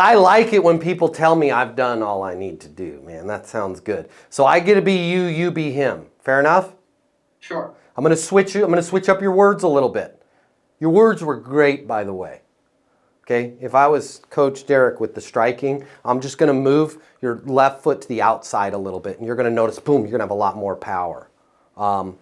I like it when people tell me I've done all I need to do, man. That sounds good. So I get to be you, you be him. Fair enough? Sure. I'm going to switch up your words a little bit. Your words were great, by the way. Okay? If I was Coach Derek with the striking, I'm just going to move your left foot to the outside a little bit, and you're going to notice, boom, you're going to have a lot more power. I'm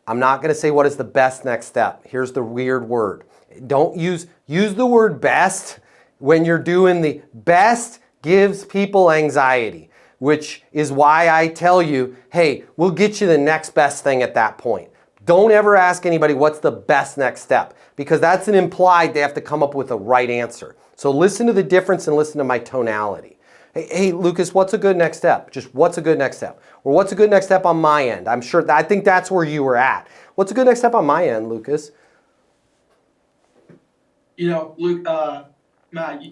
not going to say what is the best next step. Here's the weird word. Don't use the word best when you're doing the best gives people anxiety, which is why I tell you, hey, we'll get you the next best thing at that point. Don't ever ask anybody what's the best next step, because that's an implied they have to come up with a right answer. So listen to the difference and listen to my tonality. Hey, Lucas, what's a good next step? Just what's a good next step? Or what's a good next step on my end? I think that's where you were at. What's a good next step on my end, Lucas? You know, Matt,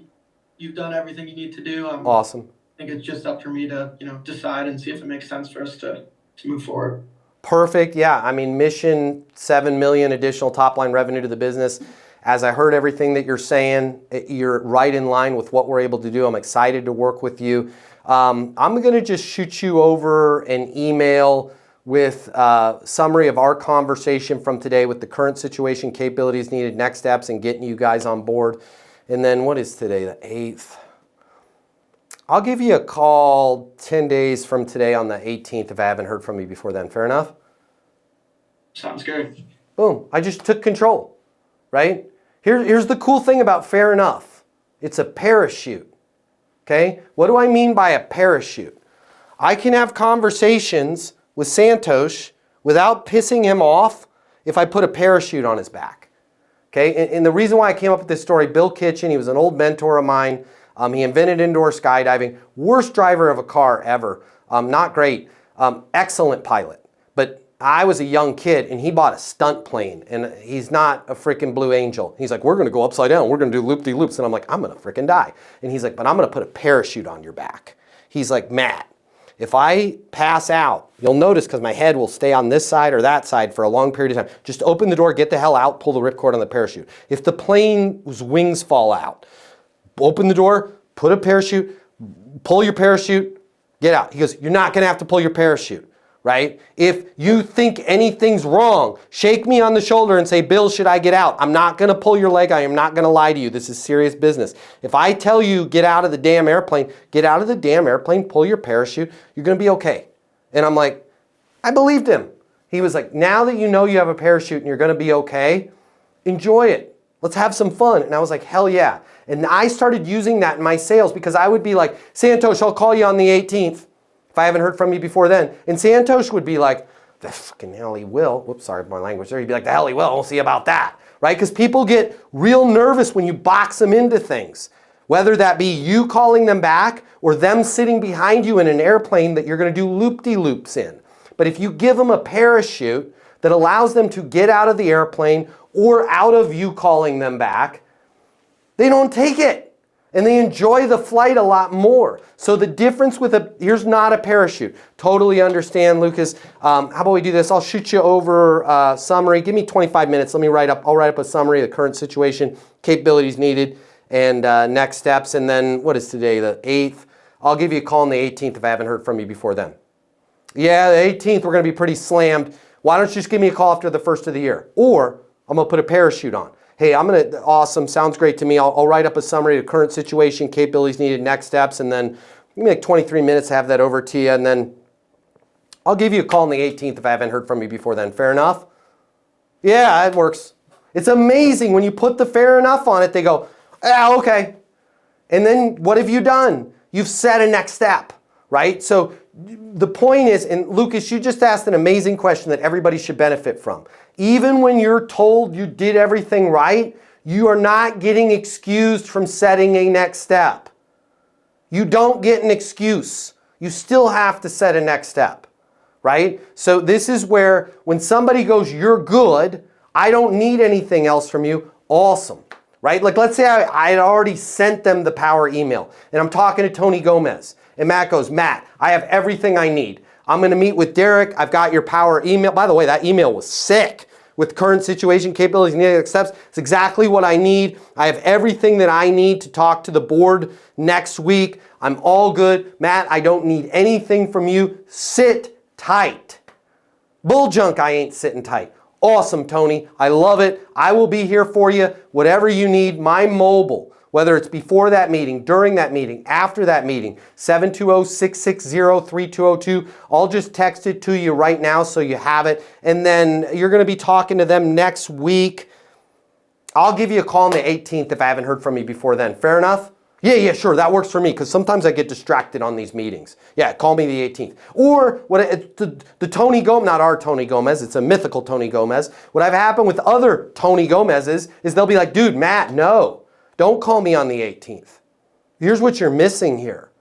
you've done everything you need to do. Awesome. I think it's just up for me to, decide and see if it makes sense for us to move forward. Perfect. Yeah. I mean, mission, 7 million additional top line revenue to the business. As I heard everything that you're saying, you're right in line with what we're able to do. I'm excited to work with you. I'm going to just shoot you over an email with a summary of our conversation from today with the current situation, capabilities needed, next steps, and getting you guys on board. And then what is today, the 8th? I'll give you a call 10 days from today on the 18th if I haven't heard from you before then. Fair enough? Sounds good. Boom. I just took control, right? Here's the cool thing about fair enough. It's a parachute, okay? What do I mean by a parachute? I can have conversations with Santosh without pissing him off if I put a parachute on his back, okay? And the reason why I came up with this story, Bill Kitchen, he was an old mentor of mine. He invented indoor skydiving. Worst driver of a car ever. Not great. Excellent pilot. But I was a young kid and he bought a stunt plane, and he's not a freaking Blue Angel. He's like, we're going to go upside down. We're going to do loop-de-loops. And I'm like, I'm going to freaking die. And he's like, but I'm going to put a parachute on your back. He's like, Matt, if I pass out, you'll notice because my head will stay on this side or that side for a long period of time. Just open the door, get the hell out, pull the ripcord on the parachute. If the plane's wings fall out, open the door, put a parachute, pull your parachute, get out. He goes, you're not going to have to pull your parachute, right? If you think anything's wrong, shake me on the shoulder and say, Bill, should I get out? I'm not going to pull your leg. I am not going to lie to you. This is serious business. If I tell you get out of the damn airplane, get out of the damn airplane, pull your parachute, you're going to be okay. And I'm like, I believed him. He was like, now that you know you have a parachute and you're going to be okay, enjoy it. Let's have some fun. And I was like, hell yeah. And I started using that in my sales because I would be like, Santosh, I'll call you on the 18th if I haven't heard from you before then. And Santosh would be like, the fucking hell he will. Whoops, sorry for my language there. He'd be like, the hell he will. We'll see about that. Right? Because people get real nervous when you box them into things. Whether that be you calling them back or them sitting behind you in an airplane that you're going to do loop-de-loops in. But if you give them a parachute that allows them to get out of the airplane or out of you calling them back, they don't take it. And they enjoy the flight a lot more. So the difference with here's not a parachute. Totally understand, Lucas. How about we do this? I'll shoot you over a summary. Give me 25 minutes. I'll write up a summary of the current situation, capabilities needed, and next steps. And then, what is today, the 8th? I'll give you a call on the 18th if I haven't heard from you before then. Yeah, the 18th, we're going to be pretty slammed. Why don't you just give me a call after the first of the year? Or I'm going to put a parachute on. Hey, awesome, sounds great to me. I'll write up a summary of current situation, capabilities needed, next steps, and then give me like 23 minutes to have that over to you, and then I'll give you a call on the 18th if I haven't heard from you before then. Fair enough? Yeah, it works. It's amazing when you put the fair enough on it, they go, ah, okay. And then what have you done? You've set a next step, right? So the point is, and Lucas, you just asked an amazing question that everybody should benefit from. Even when you're told you did everything right, you are not getting excused from setting a next step. You don't get an excuse. You still have to set a next step, right? So this is where when somebody goes, you're good, I don't need anything else from you, awesome, right? Like let's say I had already sent them the power email and I'm talking to Tony Gomez and Matt goes, Matt, I have everything I need. I'm going to meet with Derek. I've got your power email. By the way, that email was sick. with current situation, capabilities, and next steps. It's exactly what I need. I have everything that I need to talk to the board next week. I'm all good. Matt, I don't need anything from you. Sit tight. Bull junk, I ain't sitting tight. Awesome, Tony. I love it. I will be here for you. Whatever you need, my mobile, whether it's before that meeting, during that meeting, after that meeting, 720-660-3202. I'll just text it to you right now so you have it. And then you're going to be talking to them next week. I'll give you a call on the 18th if I haven't heard from you before then. Fair enough? Yeah, sure. That works for me because sometimes I get distracted on these meetings. Yeah, call me the 18th. Or the Tony Gomez, not our Tony Gomez, it's a mythical Tony Gomez. What I've happened with other Tony Gomez's is they'll be like, dude, Matt, no, don't call me on the 18th. Here's what you're missing here.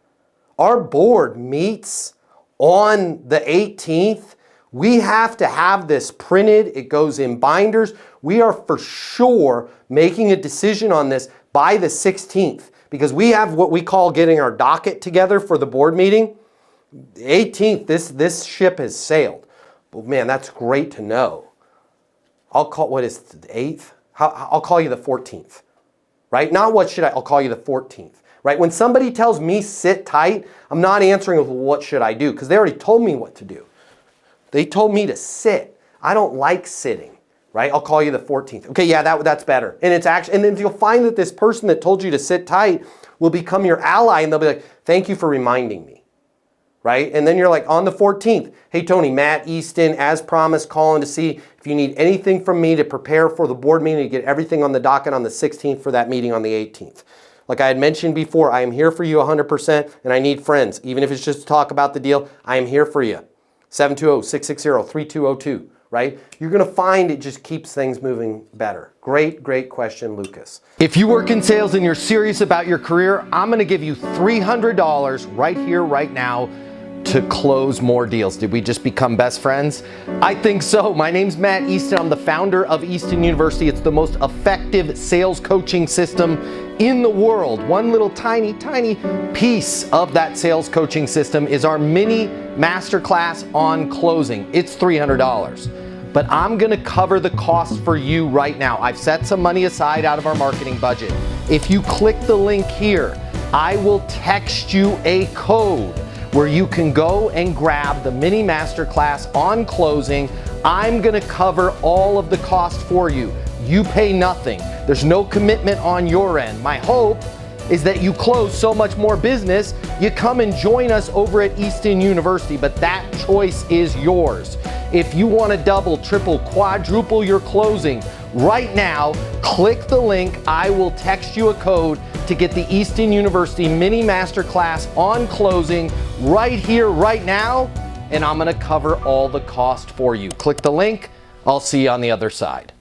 Our board meets on the 18th. We have to have this printed. It goes in binders. We are for sure making a decision on this by the 16th. Because we have what we call getting our docket together for the board meeting. The 18th, this ship has sailed. But man, that's great to know. I'll call, what is the 8th? I'll call you the 14th, right? Not what should I, I'll call you the 14th, right? When somebody tells me sit tight, I'm not answering with what should I do? Because they already told me what to do. They told me to sit. I don't like sitting. Right? I'll call you the 14th. Okay, yeah, that's better. And it's actually, and then you'll find that this person that told you to sit tight will become your ally and they'll be like, thank you for reminding me. Right? And then you're like, on the 14th, hey Tony, Matt Easton, as promised, calling to see if you need anything from me to prepare for the board meeting to get everything on the docket on the 16th for that meeting on the 18th. Like I had mentioned before, I am here for you 100% and I need friends. Even if it's just to talk about the deal, I am here for you. 720-660-3202. Right? You're going to find it just keeps things moving better. Great question, Lucas. If you work in sales and you're serious about your career, I'm going to give you $300 right here, right now to close more deals. Did we just become best friends? I think so. My name's Matt Easton. I'm the founder of Easton University. It's the most effective sales coaching system in the world. One little tiny piece of that sales coaching system is our mini masterclass on closing. It's $300. But I'm gonna cover the cost for you right now. I've set some money aside out of our marketing budget. If you click the link here, I will text you a code where you can go and grab the mini masterclass on closing. I'm gonna cover all of the cost for you. You pay nothing. There's no commitment on your end. My hope is that you close so much more business, you come and join us over at Easton University, but that choice is yours. If you want to double, triple, quadruple your closing right now, click the link. I will text you a code to get the Easton University mini masterclass on closing right here, right now, and I'm going to cover all the cost for you. Click the link. I'll see you on the other side.